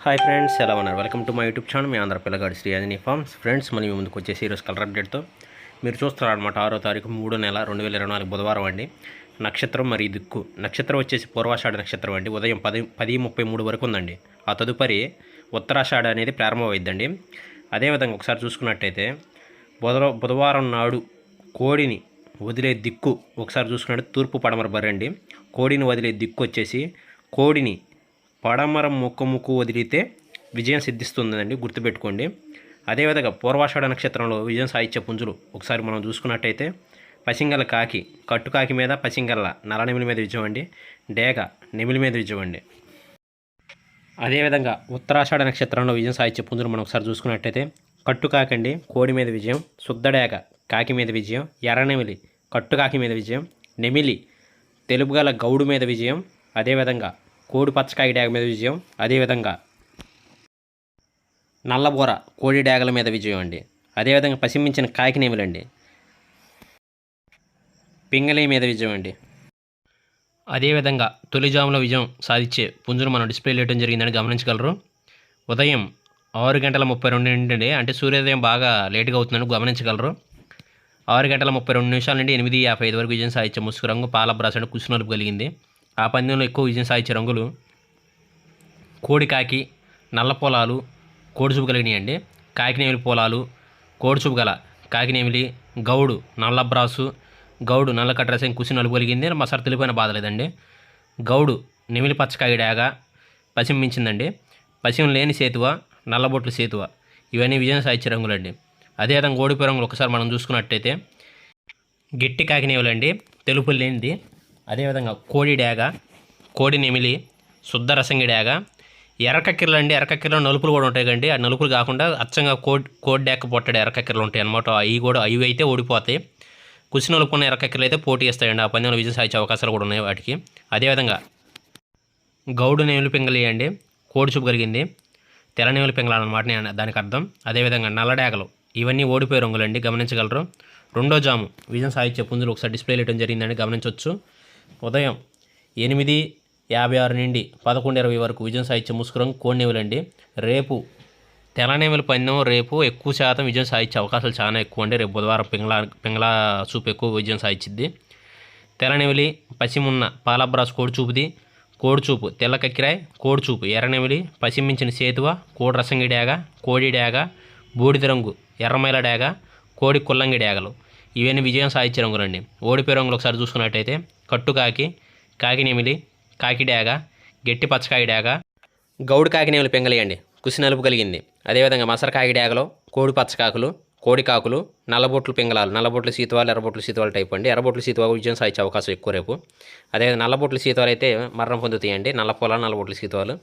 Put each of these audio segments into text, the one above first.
Hi friends, ఎలా ఉన్నారు? Welcome to my YouTube channel. మీ ఆంధ్ర పిల్లగాడి శ్రీ ఆంజనేయ ఫార్మ్స్. ఫ్రెండ్స్, మళ్ళీ మీ ముందుకు వచ్చేసి ఈరోజు కలర్ అప్డేట్తో మీరు చూస్తారనమాట. 6వ తారీఖు 3వ నెల 2024 బుధవారం అండి. నక్షత్రం మరియు దిక్కు. నక్షత్రం వచ్చేసి పూర్వాషాఢ నక్షత్రం అండి. ఉదయం 10:33 వరకు ఉందండి. ఆ తదుపరి ఉత్తరాషాఢ అనేది ప్రారంభమైద్దండి. అదేవిధంగా ఒకసారి చూసుకున్నట్టయితే బుధవారం నాడు కోడిని వదిలే దిక్కు ఒకసారి చూసుకున్నట్టు తూర్పు పడమర బరండి. కోడిని వదిలే దిక్కు వచ్చేసి కోడిని పడమర ముక్కు వదిలితే విజయం సిద్ధిస్తుందండి, గుర్తుపెట్టుకోండి. అదేవిధంగా పూర్వాషాఢ నక్షత్రంలో విజయం సాధించే పుంజులు ఒకసారి మనం చూసుకున్నట్టయితే పసింగల కాకి, కట్టుకాకి మీద పసింగల్ల నల్ల నెమిలి మీద విజయం అండి. డేగ నెమిలి మీద విజయం అండి. అదేవిధంగా ఉత్తరాషాఢ నక్షత్రంలో విజయం సాధించే పుంజులు మనం ఒకసారి చూసుకున్నట్టయితే కట్టుకాకండి కోడి మీద విజయం, శుద్ధడేగ కాకి మీద విజయం, ఎర్రనెమిలి కట్టుకాకి మీద విజయం, నెమిలి తెలుపుగల గౌడు మీద విజయం, అదేవిధంగా కోడి పచ్చకాయ డేగ మీద విజయం, అదేవిధంగా నల్లబోర కోడి డేగల మీద విజయం అండి. అదేవిధంగా పసిమించిన కాకినేములండి పింగళి మీద విజయం అండి. అదేవిధంగా తొలిజాములో విజయం సాధించే పుంజును మనం డిస్ప్లే చేయడం జరిగిందని గమనించగలరు. ఉదయం 6:32 నుండి, అంటే సూర్యోదయం బాగా లేటుగా అవుతుందని గమనించగలరు. 6:32 నుండి 8:55 వరకు విజయం సాధించే ముసుగు రంగు పాలబ్రాస్ అంటే కుసు నలుపు కలిగింది. ఆ పందెంలో ఎక్కువ విజయం సాధించే రంగులు కోడికాకి, నల్ల పొలాలు, కోడిచూపు కలిగినాయండి. కాకినేమిలి పొలాలు, కోడిచూపు గల కాకినేమిలి, గౌడు నల్లబ్రాసు, గౌడు నల్ల కట్రసం కుసి నలుపు కలిగింది. మసరు తెలిపోయిన బాధ లేదండి. గౌడు నెమిలి పచ్చకాయ డాగా పసిం మించిందండి. పసిం లేని సేతువ, నల్లబొట్లు సేతువ, ఇవన్నీ విజయం సాధించే రంగులండి. అదేవిధంగా ఓడిపోయే రంగులు ఒకసారి మనం చూసుకున్నట్టయితే గట్టి కాకినేవులండి, తెలుపు లేనిది. అదేవిధంగా కోడి డాగ, కోడి నెమిలి, శుద్ధ రసంగి డాగ, ఎర్రకక్కిరలు అండి. ఎర్రకక్కిరలో నలుపులు కూడా ఉంటాయి కండి. ఆ నలుపులు కాకుండా అచ్చంగా కోడి డాక పొట్టడి ఎర్రకక్కిరలు ఉంటాయి అనమాట. అవి అయితే ఓడిపోతాయి. కుసి నలుపుకున్న ఎర్రకక్కిరలు అయితే పోటీ ఇస్తాయండి. ఆ పందెంలో విజయం సాధించే అవకాశాలు కూడా ఉన్నాయి వాటికి. అదేవిధంగా గౌడు నెమిలి పింగళి అండి, కోడి చూపు కలిగింది. తెల్ల నెమిలి పింగళాలన్నమాట దానికి అర్థం. అదేవిధంగా నల్లడాగలు, ఇవన్నీ ఓడిపోయే రంగులండి, గమనించగలరు. రెండో జాము విజయం సాధించే పుంజులు ఒకసారి డిస్ప్లే చేయడం జరిగిందని గమనించవచ్చు. ఉదయం 8:56 నుండి 11:20 వరకు విజయం సాధించే ముసుగురంగు కోడినేవులండి. రేపు తెల్లనేవుల పందెం రేపు ఎక్కువ శాతం విజయం సాధించే అవకాశాలు చాలా ఎక్కువ అండి. రేపు బుధవారం పింగళా చూపు ఎక్కువ విజయం సాధించింది. తెల్లనేవిలి పసిమున్న పాలబ్రాస్ కోడిచూపుది, కోడిచూపు తెల్ల కక్కిరాయ్, కోడిచూపు ఎర్రనెమిలి, పసిమించిన సేతువ, కోడి రసంగి డాగ, కోడి డాగ, బూడిద రంగు ఎర్రమైల డాగ, కోడి కుల్లంగి డాగలు, ఇవన్నీ విజయం సాధించే రంగులండి. ఓడిపోయే రంగులు ఒకసారి చూసుకున్నట్టయితే కట్టుకాకి, కాకినేమిలి, కాకి డాగ, గట్టి పచ్చకాయ డాగ, గౌడు కాకినేమిలి పెంగలియండి, కుసి నలుపు కలిగింది. అదేవిధంగా మసర కాకి డాగలో కోడి పచ్చకాకులు, కోడి కాకులు, నల్లబొట్లు పింగళాలు, నల్లబొట్లు సీతువాలు, ఎర్రబొట్లు సీతువాలు టైప్ అండి. ఎర్రబొట్లు సీతువాలు విజయం సాధించే అవకాశం ఎక్కువ రేపు. అదేవిధంగా నల్లబొట్లు సీతువాలు అయితే మరణం పొందుతాయండి. నల్ల పొలాలు, నల్లబొట్లు సీతువాలు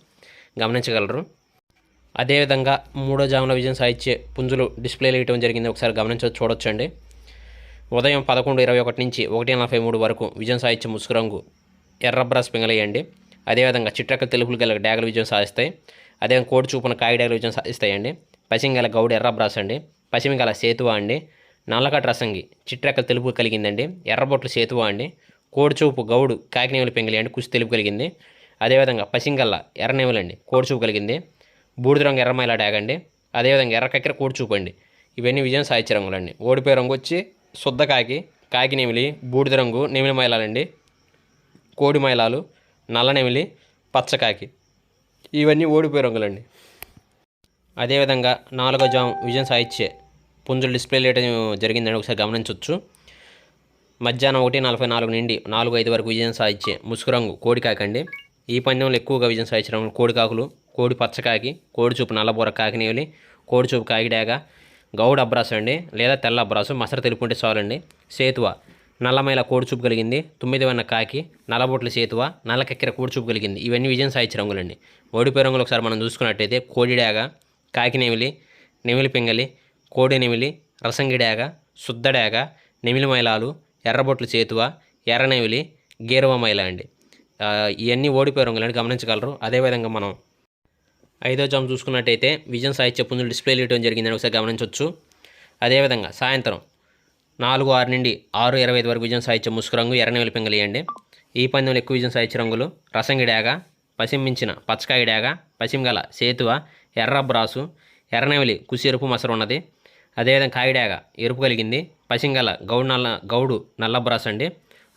గమనించగలరు. అదేవిధంగా మూడో జాములో విజయం సాధించే పుంజులు డిస్ప్లేలు వేయడం జరిగింది, ఒకసారి చూడొచ్చండి. ఉదయం 11:21 నుంచి 1:43 వరకు విజయం సాధించే ముసుగు రంగు ఎర్రబ్రాస్ పింగళేయండి. అదేవిధంగా చిట్రక్కల తెలుపులు గల డాగలు విజయం సాధిస్తాయి. అదేవిధంగా కోడి చూపున కాకి డాగలు విజయం సాధిస్తాయండి. పసింగల గౌడు ఎర్రబ్రాస్ అండి, పసిమిగల సేతువ అండి, నల్లకట్ట రసంగి చిట్రక్కల తెలుపు కలిగిందండి, ఎర్రబొట్లు సేతువ అండి, కోడిచూపు గౌడు కాకినేవులు పెంగలి అండి, కుసి తెలుపు కలిగింది. అదేవిధంగా పసింగల్ల ఎర్రనేవులండి, కోడిచూపు కలిగింది. బూడిద రంగు ఎర్రమైల డాగండి, అదేవిధంగా ఎర్రకక్కిర కోడిచూపు అండి, ఇవన్నీ విజయం సాధించే రంగులండి. ఓడిపోయే రంగు వచ్చి శుద్ధ కాకి నెమిలి, బూడిద రంగు నెమిలి మైలాలండి, కోడి మైలాలు, నల్ల నెమిలి, పచ్చకాకి, ఇవన్నీ ఓడిపోయే రంగులండి. అదేవిధంగా నాలుగో జాము విజయం సాధించే పుంజులు డిస్ప్లే చేయడం జరిగిందని ఒకసారి గమనించవచ్చు. మధ్యాహ్నం 1:44 నుండి 4:05 వరకు విజయం సాధించే ముసుగు రంగు కోడికాకి అండి. ఈ పందెంలో ఎక్కువగా విజయం సాధించే రంగులు కోడికాకులు, కోడి పచ్చకాకి, కోడిచూపు నల్లబూర కాకినేవులి, కోడిచూపు కాకిడాగ, గౌడ అబ్రాసు అండి, లేదా తెల్ల అబ్రాసు మసర తెలుపుంటే చాలండి. సేతువ నల్లమైల కోడిచూపు కలిగింది. 9 కాకి, నల్లబొట్ల సేతువ, నల్ల కక్కెర కోడిచూపు కలిగింది. ఇవన్నీ విజయం సాధించే రంగులండి. ఓడిపోయే రంగులు ఒకసారి మనం చూసుకున్నట్టయితే కోడిడాగ, కాకినేమిలి, నెమిలి పింగలి, కోడి నెమిలి, రసంగి డాగ, శుద్ధ డాగ, నెమిలి మైలాలు, ఎర్రబొట్లు సేతువ, ఎర్రనెమిలి, గేరువ మైల అండి. ఇవన్నీ ఓడిపోయే రంగులని గమనించగలరు. అదేవిధంగా మనం ఐదో జాము చూసుకున్నట్టయితే విజయం సాహిత్య పుంజులు డిస్ప్లేలు ఇవ్వడం జరిగిందని ఒకసారి గమనించవచ్చు. అదేవిధంగా సాయంత్రం 4:06 నుండి 6:25 వరకు విజయం సాధించే ముసుగు రంగు ఎర్రనెమిలి పింగలియండి. ఈ పందెంలో ఎక్కువ విజయం సాధించే రంగులు రసంగి డాగ, పసిమించిన పచ్చకాయ డాగ, పశ్చిమగల సేతువ ఎర్ర బ్రాసు ఎర్రనెమిలి కుసి ఎరుపు మసరు ఉన్నది. అదేవిధంగా కాయిడాగ ఎరుపు కలిగింది. పశ్చిమగల గౌడు నల్ల బ్రాస్ అండి.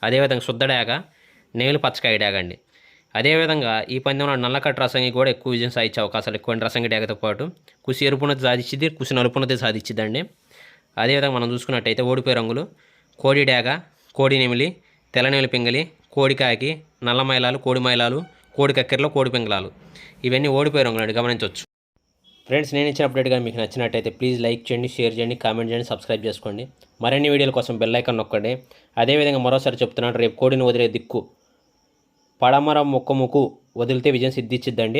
అదేవిధంగా శుద్ధడాగ నేలు పచ్చకాయిడాగ అండి. అదేవిధంగా ఈ పందెంలో నల్లకట్ట రసంగి కూడా ఎక్కువ విజయం సాధించే అవకాశాలు ఎక్కువ రసంగి డేగతో పాటు కుసి ఎరుపునది సాధించింది, కుసి నలుపునది సాధించిద్దండి. అదేవిధంగా మనం చూసుకున్నట్టయితే ఓడిపోయే రంగులు కోడి డేగ, కోడి నెమిలి, తెల్లనెమిలి పింగలి, కోడికాకి, నల్ల మైలాలు, కోడి మైలాలు, కోడి కక్కెరలు, కోడి పింగళాలు ఇవన్నీ ఓడిపోయే రంగులు అండి, గమనించవచ్చు. ఫ్రెండ్స్, నేను ఇచ్చిన అప్డేట్ కానీ మీకు నచ్చినట్టయితే ప్లీజ్ లైక్ చేయండి, షేర్ చేయండి, కామెంట్ చేయండి, సబ్స్క్రైబ్ చేసుకోండి. మరిన్ని వీడియోల కోసం బెల్ ఐకాన్ నొక్కండి. అదేవిధంగా మరోసారి చెప్తున్నాను, రేపు కోడిని వదిలే దిక్కు పడమర ముక్కముకు వదిలితే విజయం సిద్ధించిద్దండి.